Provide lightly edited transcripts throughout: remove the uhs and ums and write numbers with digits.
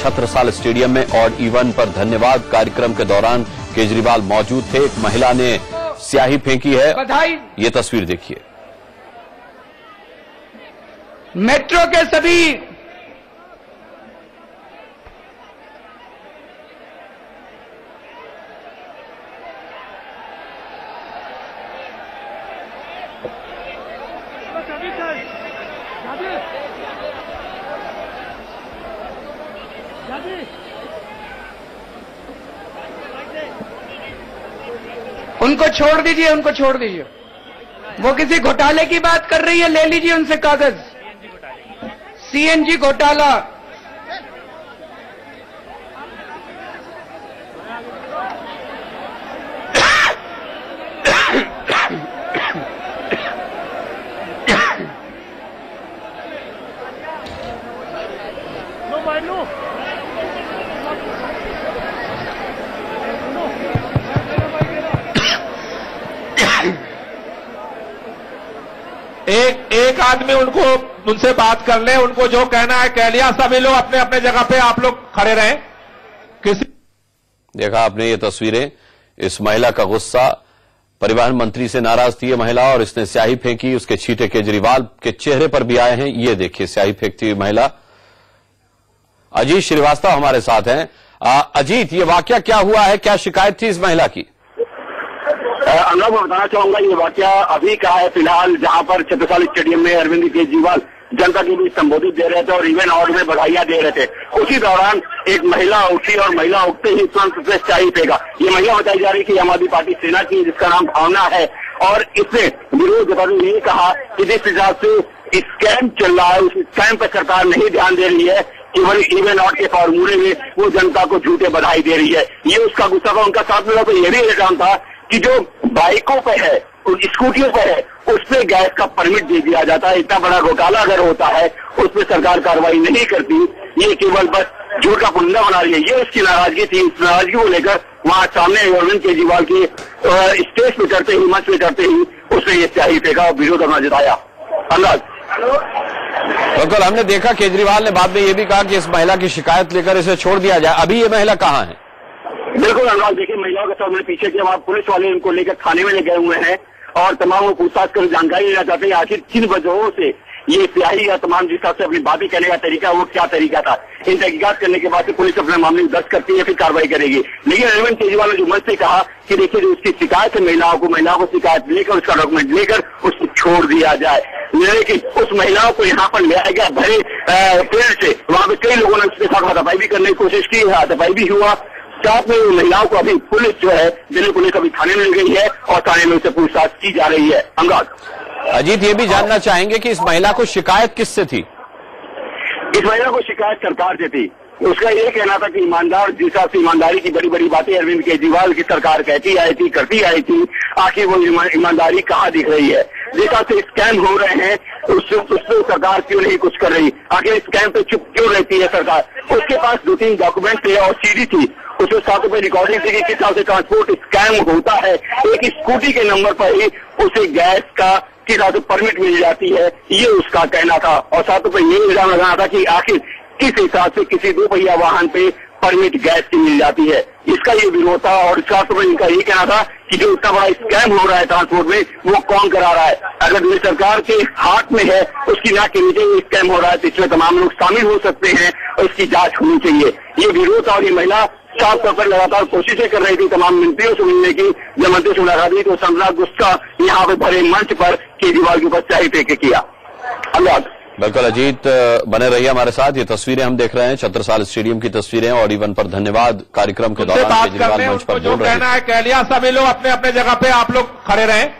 Chhatrasal stadium में odd even पर धन्यवाद कार्यक्रम के दौरान केजरीवाल मौजूद थे। एक महिला ने स्याही फेंकी है, बधाई। ये तस्वीर देखिए। मेट्रो के सभी उनको छोड़ दीजिए, उनको छोड़ दीजिए। वो किसी घोटाले की बात कर रही है, ले लीजिए उनसे कागज। सीएनजी घोटाला, एक आदमी उनसे बात कर ले, उनको जो कहना है कह लिया। सभी लोग अपने अपने जगह पे आप लोग खड़े रहें। देखा आपने ये तस्वीरें, इस महिला का गुस्सा, परिवहन मंत्री से नाराज थी ये महिला और इसने स्याही फेंकी। उसके छींटे केजरीवाल के चेहरे पर भी आए हैं। ये देखिए स्याही फेंकती हुई महिला। अजीत श्रीवास्तव हमारे साथ हैं। अजीत, ये वाकया क्या हुआ है, क्या शिकायत थी इस महिला की? अनुराग, मैं बताना चाहूंगा ये वाकया अभी का है फिलहाल, जहां पर छत्रसाल स्टेडियम में अरविंद केजरीवाल जनता के बीच संबोधित दे रहे थे और इवन और में बधाइयां दे रहे थे। उसी दौरान एक महिला उठी और महिला उठते ही तुरंत से स्याही फेंका। ये महिला बताई जा रही है कि आम आदमी पार्टी सेना की, जिसका नाम भावना है, और इसने विरोध जताते हुए यही कहा कि जिस हिसाब से स्कैम चल रहा है उस स्कैम पर सरकार नहीं ध्यान दे रही है, केवल इवन और के फॉर्मूले में वो जनता को झूठे बधाई दे रही है। ये उसका गुस्सा था। उनका साथ में तो ये भी इल्जाम था कि जो बाइकों पे है, स्कूटियों पे है, उस पे गैस का परमिट दे दिया जाता है। इतना बड़ा घोटाला अगर होता है उस पर सरकार कार्रवाई नहीं करती, ये केवल बस झूठ का पुंडा बना रही है। ये उसकी नाराजगी थी। इस नाराजगी को लेकर वहां सामने अरविंद केजरीवाल की स्टेज पे चढ़ते ही, मंच पे चढ़ते ही उसने ये स्याही फेंका और विरोध अपना जताया। अनुराग, बिल्कुल, हमने देखा केजरीवाल ने बाद में ये भी कहा कि इस महिला की शिकायत लेकर इसे छोड़ दिया जाए। अभी ये महिला कहाँ है? बिल्कुल अनुराग, देखिए महिलाओं के साथ मैंने पीछे किया, वहां पुलिस वाले इनको लेकर थाने में ले गए हुए हैं और तमाम वो पूछताछ कर जानकारी लेना चाहते हैं आखिर किन वजहों से ये स्याही या तमाम जिस तरह से अपनी बातें कहने का तरीका, वो क्या तरीका था। इन तहकीकात करने के बाद पुलिस अपने मामले में दर्ज करती है, फिर कार्रवाई करेगी। लेकिन अरविंद केजरीवाल ने जो मंच से कहा कि देखिए जो उसकी शिकायत है महिलाओं को शिकायत लेकर उसका डॉक्यूमेंट लेकर उसको छोड़ दिया जाए। लेकिन उस महिलाओं को यहाँ पर ले आया गया भरे पेड़ से। वहां पे कई लोगों ने उसके साथ हाथापाई भी करने की कोशिश की, हाथापाई भी हुआ। साथ में महिलाओं को अभी पुलिस जो है, दिल्ली पुलिस अभी थाने में ले गई है और थाने में उससे पूछताछ की जा रही है। अनुराग, अजीत, ये भी जानना चाहेंगे कि इस महिला को शिकायत किससे थी? इस महिला को शिकायत सरकार से थी। उसका ये कहना था कि ईमानदार, जिस हिसाब से ईमानदारी की बड़ी बड़ी बातें अरविंद केजरीवाल की सरकार कहती आई थी, करती आई थी, आखिर वो ईमानदारी कहाँ दिख रही है। जिस हिसाब से स्कैम हो रहे हैं उससे सरकार क्यों नहीं कुछ कर रही, आखिर स्कैम पे चुप क्यों रहती है सरकार। उसके पास 2-3 डॉक्यूमेंट थे और सीडी थी, उसमें 7 रुपए रिकॉर्डिंग थी कि किस तरह से ट्रांसपोर्ट स्कैम होता है। एक स्कूटी के नंबर पर ही उसे गैस का किस तरह से परमिट मिल जाती है, ये उसका कहना था। और 7 रुपए ये इल्जाम लगाना था कि आखिर किस हिसाब से किसी 2 पहिया वाहन पे परमिट गैस की मिल जाती है, इसका ये विरोध था। और 7 रुपए इनका ये कहना था कि जो इतना बड़ा स्कैम हो रहा है ट्रांसपोर्ट में, वो कौन करा रहा है। अगर ये सरकार के हाथ में है, उसकी नाक के नीचे ये स्कैम हो रहा है, तो इसमें तमाम लोग शामिल हो सकते हैं और इसकी जांच होनी चाहिए। ये विरोध और ये महिला साफ तौर पर लगातार कोशिशें कर रही थी तमाम मंत्रियों से मिलने की। जब मंत्री से मुलाकात हुई तो संजना गुस्सा यहाँ पे भरे मंच पर केजरीवाल के ऊपर स्याही फेंक किया। अनुराग, बिल्कुल अजीत, बने रहिए हमारे साथ। ये तस्वीरें हम देख रहे हैं, छत्रसाल स्टेडियम की तस्वीरें और इवन पर धन्यवाद कार्यक्रम के दौरान केजरीवाल मंच पर बोल रहे हैं। कहना है कह लिया। सभी लोग अपने अपने जगह पे आप लोग खड़े रहें।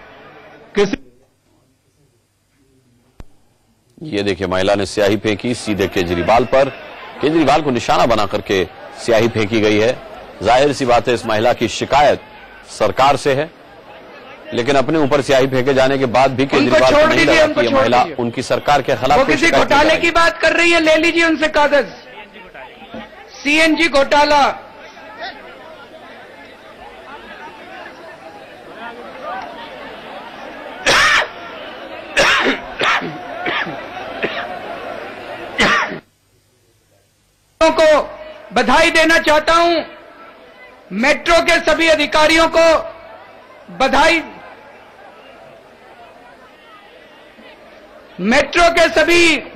ये देखिए महिला ने स्याही फेंकी सीधे केजरीवाल पर। केजरीवाल को निशाना बना करके स्याही फेंकी गई है। जाहिर सी बात है इस महिला की शिकायत सरकार से है, लेकिन अपने ऊपर स्याही फेंके जाने के बाद भी केजरीवाल को नहीं लगा कि ये महिला उनकी सरकार के खिलाफ वो किसी घोटाले की बात कर रही है, ले लीजिए उनसे कागज। सीएनजी घोटाला, को बधाई देना चाहता हूं मेट्रो के सभी अधिकारियों को, बधाई। मेट्रो के सभी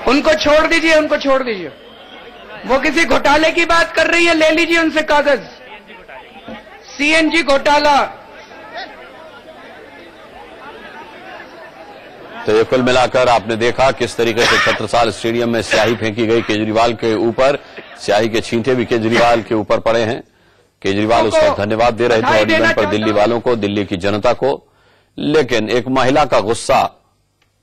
उनको छोड़ दीजिए, उनको छोड़ दीजिए। वो किसी घोटाले की बात कर रही है, ले लीजिए उनसे कागज। सीएनजी घोटाला। तो ये कुल मिलाकर आपने देखा किस तरीके से छत्रसाल स्टेडियम में स्याही फेंकी गई केजरीवाल के ऊपर। स्याही के छींटे भी केजरीवाल के ऊपर पड़े हैं। केजरीवाल उसका धन्यवाद दे रहे थे ऑडियंस पर, दिल्ली वालों को, दिल्ली की जनता को। लेकिन एक महिला का गुस्सा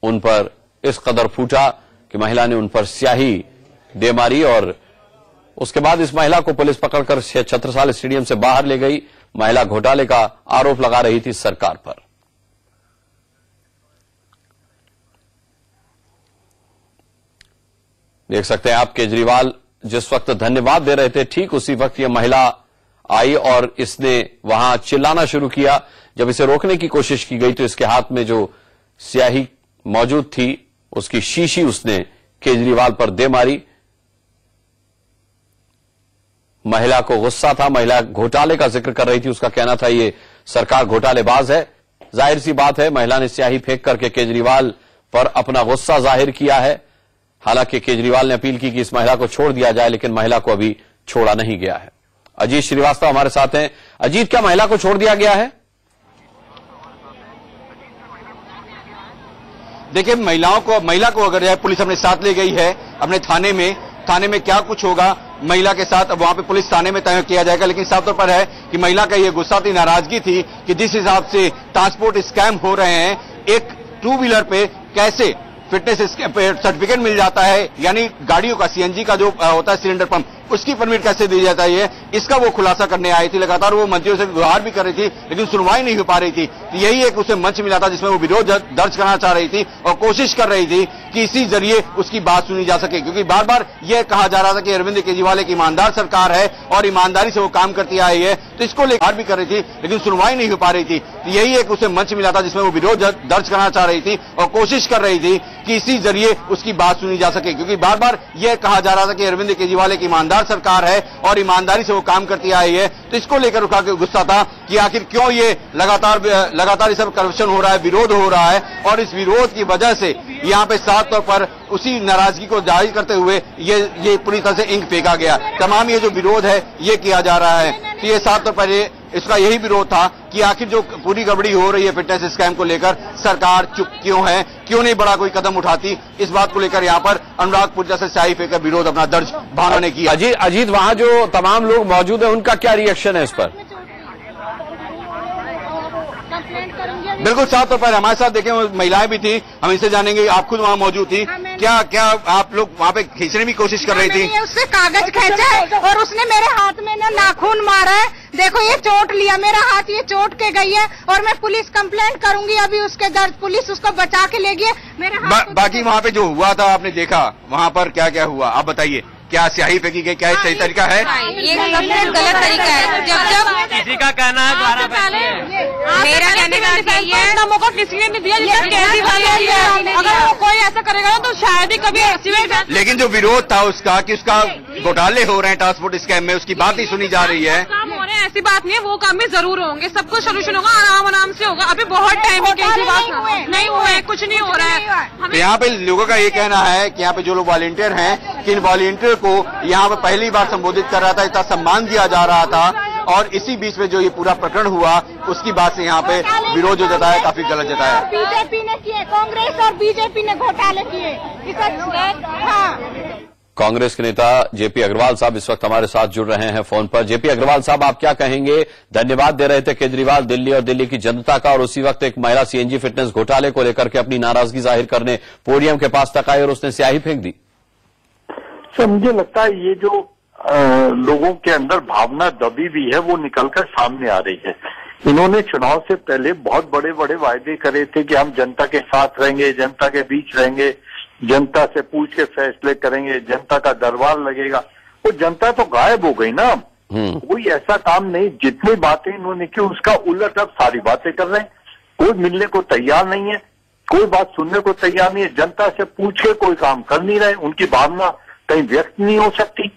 उन पर इस कदर फूटा कि महिला ने उन पर स्याही दे मारी और उसके बाद इस महिला को पुलिस पकड़कर छत्रसाल स्टेडियम से बाहर ले गई। महिला घोटाले का आरोप लगा रही थी सरकार पर। देख सकते हैं आप, केजरीवाल जिस वक्त धन्यवाद दे रहे थे, ठीक उसी वक्त यह महिला आई और इसने वहां चिल्लाना शुरू किया। जब इसे रोकने की कोशिश की गई तो इसके हाथ में जो स्याही मौजूद थी उसकी शीशी उसने केजरीवाल पर दे मारी। महिला को गुस्सा था, महिला घोटाले का जिक्र कर रही थी। उसका कहना था ये सरकार घोटालेबाज है। जाहिर सी बात है, महिला ने स्याही फेंक करके केजरीवाल पर अपना गुस्सा जाहिर किया है। हालांकि केजरीवाल ने अपील की कि इस महिला को छोड़ दिया जाए, लेकिन महिला को अभी छोड़ा नहीं गया है। अजीत श्रीवास्तव हमारे साथ हैं। अजीत, क्या महिला को छोड़ दिया गया है? देखिए, महिला को अगर पुलिस अपने साथ ले गई है अपने थाने में क्या कुछ होगा महिला के साथ, अब वहां पे पुलिस थाने में तय किया जाएगा। लेकिन साफ तौर पर है कि महिला का ये गुस्सा थी, नाराजगी थी कि जिस हिसाब से ट्रांसपोर्ट स्कैम हो रहे हैं, एक टू व्हीलर पे कैसे फिटनेस सर्टिफिकेट मिल जाता है, यानी गाड़ियों का सीएनजी का जो होता है सिलेंडर पंप, उसकी परमिट कैसे दी जाता है, इसका वो खुलासा करने आई थी। लगातार वो मंत्रियों से गुहार भी कर रही थी, लेकिन सुनवाई नहीं हो पा रही थी। तो यही एक उसे मंच मिला था जिसमें वो विरोध दर्ज करना चाह रही थी और कोशिश कर रही थी कि इसी जरिए उसकी बात सुनी जा सके। क्योंकि बार बार यह कहा जा रहा था कि अरविंद केजरीवाल एक ईमानदार सरकार है और ईमानदारी से वो काम करती आई है, तो इसको लेकर भी कर रही थी, लेकिन सुनवाई नहीं हो पा रही थी। तो यही एक उसे मंच मिला था जिसमें वो विरोध दर्ज करना चाह रही थी और कोशिश कर रही थी कि इसी जरिए उसकी बात सुनी जा सके। क्योंकि बार बार यह कहा जा रहा था कि अरविंद केजरीवाल एक ईमानदार सरकार है और ईमानदारी से वो काम करती आई है, तो इसको लेकर उसका गुस्सा था कि आखिर क्यों ये लगातार ये सब करप्शन हो रहा है, विरोध हो रहा है। और इस विरोध की वजह से यहाँ पे साफ तौर पर उसी नाराजगी को जाहिर करते हुए ये पूरी तरह से इंक फेंका गया। तमाम ये जो विरोध है ये किया जा रहा है, तो ये साफ तौर पर इसका यही विरोध था कि आखिर जो पूरी गड़बड़ी हो रही है फिटनेस स्कैम को लेकर, सरकार चुप क्यों है, क्यों नहीं बड़ा कोई कदम उठाती। इस बात को लेकर यहाँ पर अनुरागपुर जैसे स्याही फेंकर विरोध अपना दर्ज भावना ने किया। अजीत, वहां जो तमाम लोग मौजूद हैं उनका क्या रिएक्शन है इस पर? बिल्कुल साफ तौर पर हमारे साथ देखें महिलाएं भी थी, हम इनसे जानेंगे, आप खुद वहाँ मौजूद थी, क्या आप लोग वहाँ पे खींचने की कोशिश कर रही थी? उससे कागज खींचा और उसने मेरे हाथ में ना नाखून मारा है। देखो ये चोट लिया, मेरा हाथ ये चोट के गई है और मैं पुलिस कंप्लेंट करूंगी अभी उसके दर्ज। पुलिस उसको बचा के ले गई मेरे हाथ। बाकी वहाँ पे जो हुआ था आपने देखा, वहाँ पर क्या क्या हुआ आप बताइए। क्या स्याही फेंकी गई, क्या सही तरीका है? ये सबसे गलत तरीका है। जब किसी का कहना है मेरा कहने का ये मौका किसी ने नहीं दिया, अगर कोई ऐसा करेगा तो शायद ही कभी एक्सीडेंट। लेकिन जो विरोध था उसका कि उसका घोटाले हो रहे हैं ट्रांसपोर्ट स्कैम में, उसकी बात ही सुनी जा रही है। काम हो रहे हैं ऐसी बात नहीं है, वो काम भी जरूर होंगे, सब कुछ सोल्यूशन होगा, आराम से होगा। अभी बहुत टाइम नहीं हुआ है, कुछ नहीं हो रहा है। तो यहाँ पे लोगों का ये कहना है कि यहाँ पे जो लोग वॉलंटियर हैं, कि इन वॉलंटियर को यहाँ पे पहली बार संबोधित कर रहा था, इतना सम्मान दिया जा रहा था, और इसी बीच में जो ये पूरा प्रकरण हुआ उसकी बात से यहाँ पे विरोध जो जताया काफी गलत जताया। बीजेपी ने किए, कांग्रेस और बीजेपी ने घोटाले किए। कांग्रेस के नेता जेपी अग्रवाल साहब इस वक्त हमारे साथ जुड़ रहे हैं फोन पर। जेपी अग्रवाल साहब, आप क्या कहेंगे? धन्यवाद दे रहे थे केजरीवाल दिल्ली और दिल्ली की जनता का, और उसी वक्त एक महिला सीएनजी फिटनेस घोटाले को लेकर के अपनी नाराजगी जाहिर करने पोडियम के पास तक आई और उसने स्याही फेंक दी। सर, मुझे लगता है ये जो लोगों के अंदर भावना दबी हुई है वो निकलकर सामने आ रही है। इन्होंने चुनाव से पहले बहुत बड़े बड़े वायदे करे थे कि हम जनता के साथ रहेंगे, जनता के बीच रहेंगे, जनता से पूछ के फैसले करेंगे, जनता का दरबार लगेगा। वो जनता तो गायब हो गई ना। कोई ऐसा काम नहीं, जितनी बातें इन्होंने की उसका उलट अब सारी बातें कर रहे हैं। कोई मिलने को तैयार नहीं है, कोई बात सुनने को तैयार नहीं है, जनता से पूछ के कोई काम कर नहीं रहे, उनकी भावना कहीं व्यक्त नहीं हो सकती,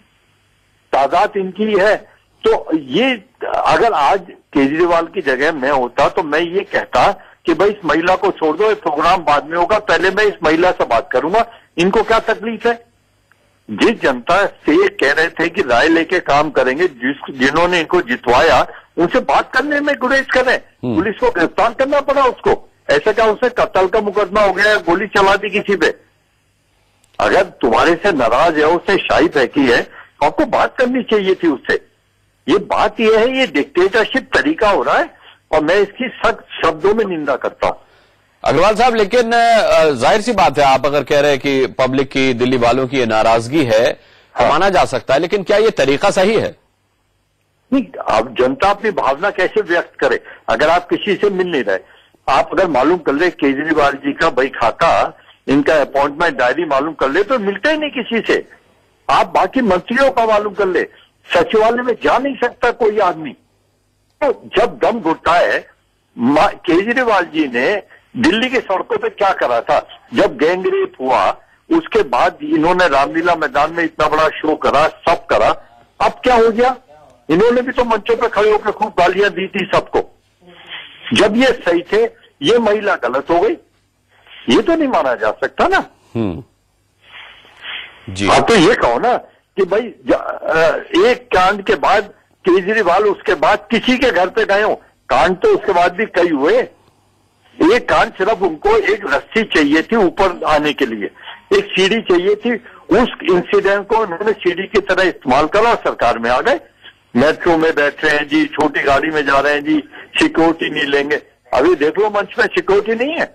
तादाद इनकी है। तो ये अगर आज केजरीवाल की जगह मैं होता तो मैं ये कहता कि भाई इस महिला को छोड़ दो, ये प्रोग्राम बाद में होगा, पहले मैं इस महिला से बात करूंगा, इनको क्या तकलीफ है। जिस जनता से कह रहे थे कि राय लेके काम करेंगे, जिन्होंने इनको जितवाया, उनसे बात करने में गुरेज करें। पुलिस को गिरफ्तार करना पड़ा उसको, ऐसा क्या उससे कत्ल का मुकदमा हो गया, गोली चला दी किसी पे। अगर तुम्हारे से नाराज है, उससे शाही फेंकी है, तो आपको बात करनी चाहिए थी उससे। ये बात यह है, ये डिक्टेटरशिप तरीका हो रहा है और मैं इसकी सख्त शब्दों में निंदा करता हूं। अग्रवाल साहब, लेकिन जाहिर सी बात है, आप अगर कह रहे हैं कि पब्लिक की, दिल्ली वालों की ये नाराजगी है, तो माना जा सकता है, लेकिन क्या ये तरीका सही है? नहीं, अब जनता अपनी भावना कैसे व्यक्त करे अगर आप किसी से मिल नहीं रहे। आप अगर मालूम कर ले केजरीवाल जी का भाई खाता, इनका अपॉइंटमेंट डायरी मालूम कर ले, तो मिलते ही नहीं किसी से। आप बाकी मंत्रियों का मालूम कर ले, सचिवालय में जा नहीं सकता कोई आदमी। तो जब दम घुटता है, केजरीवाल जी ने दिल्ली की सड़कों पे क्या करा था, जब गैंगरेप हुआ उसके बाद इन्होंने रामलीला मैदान में इतना बड़ा शो करा, सब करा। अब क्या हो गया, इन्होंने भी तो मंचों पे खड़े होकर खूब गालियां दी थी सबको। जब ये सही थे, ये महिला गलत हो गई, ये तो नहीं माना जा सकता ना। जी, आप तो ये कहो ना कि भाई एक कांड के बाद केजरीवाल उसके बाद किसी के घर पे गए हो, कांड तो उसके बाद भी कई हुए। एक कांड सिर्फ उनको एक रस्सी चाहिए थी ऊपर आने के लिए, एक सीढ़ी चाहिए थी, उस इंसिडेंट को उन्होंने सीढ़ी की तरह इस्तेमाल करा और सरकार में आ गए। मेट्रो में बैठ रहे हैं जी, छोटी गाड़ी में जा रहे हैं जी, सिक्योरिटी नहीं लेंगे। अभी देख लो मंच में सिक्योरिटी नहीं है।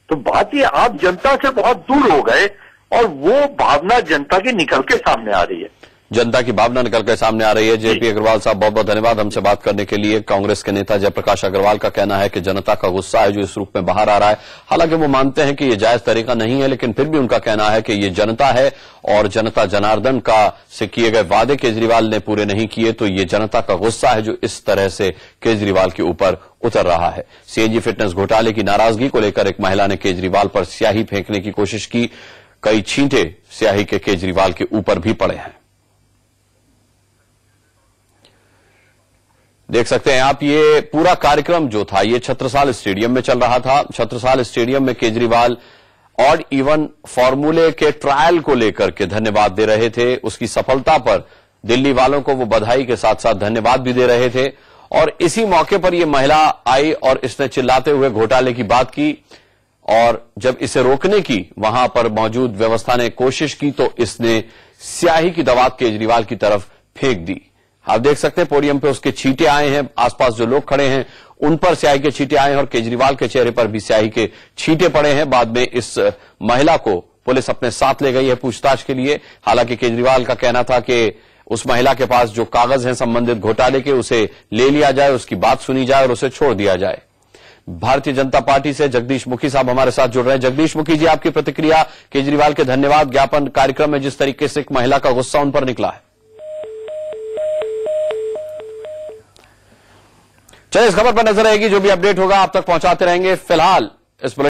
तो बात ये, आप जनता से बहुत दूर हो गए और वो भावना जनता की निकल के सामने आ रही है। जनता की भावना निकल कर सामने आ रही है। जेपी अग्रवाल साहब, बहुत बहुत धन्यवाद हमसे बात करने के लिए। कांग्रेस के नेता जयप्रकाश अग्रवाल का कहना है कि जनता का गुस्सा है जो इस रूप में बाहर आ रहा है। हालांकि वो मानते हैं कि ये जायज तरीका नहीं है, लेकिन फिर भी उनका कहना है कि ये जनता है और जनता जनार्दन का से किए गए वादे केजरीवाल ने पूरे नहीं किए, तो ये जनता का गुस्सा है जो इस तरह से केजरीवाल के ऊपर उतर रहा है। सीएनजी फिटनेस घोटाले की नाराजगी को लेकर एक महिला ने केजरीवाल पर स्याही फेंकने की कोशिश की। कई छींटे स्याही के केजरीवाल के ऊपर भी पड़े हैं। देख सकते हैं आप, ये पूरा कार्यक्रम जो था ये छत्रसाल स्टेडियम में चल रहा था। छत्रसाल स्टेडियम में केजरीवाल ऑड इवन फॉर्मूले के ट्रायल को लेकर के धन्यवाद दे रहे थे। उसकी सफलता पर दिल्ली वालों को वो बधाई के साथ साथ धन्यवाद भी दे रहे थे। और इसी मौके पर ये महिला आई और इसने चिल्लाते हुए घोटाले की बात की, और जब इसे रोकने की वहां पर मौजूद व्यवस्था ने कोशिश की तो इसने स्याही की दवात केजरीवाल की तरफ फेंक दी। आप देख सकते हैं पोडियम पे उसके छींटे आए हैं, आसपास जो लोग खड़े हैं उन पर स्याही के छींटे आए हैं और केजरीवाल के चेहरे पर भी स्याही के छींटे पड़े हैं। बाद में इस महिला को पुलिस अपने साथ ले गई है पूछताछ के लिए। हालांकि केजरीवाल का कहना था कि उस महिला के पास जो कागज हैं संबंधित घोटाले के, उसे ले लिया जाए, उसकी बात सुनी जाए और उसे छोड़ दिया जाए। भारतीय जनता पार्टी से जगदीश मुखी साहब हमारे साथ जुड़ रहे हैं। जगदीश मुखी जी, आपकी प्रतिक्रिया केजरीवाल के धन्यवाद ज्ञापन कार्यक्रम में जिस तरीके से एक महिला का गुस्सा उन पर निकला है। चलिए, इस खबर पर नजर रहेगी, जो भी अपडेट होगा आप तक पहुंचाते रहेंगे। फिलहाल इस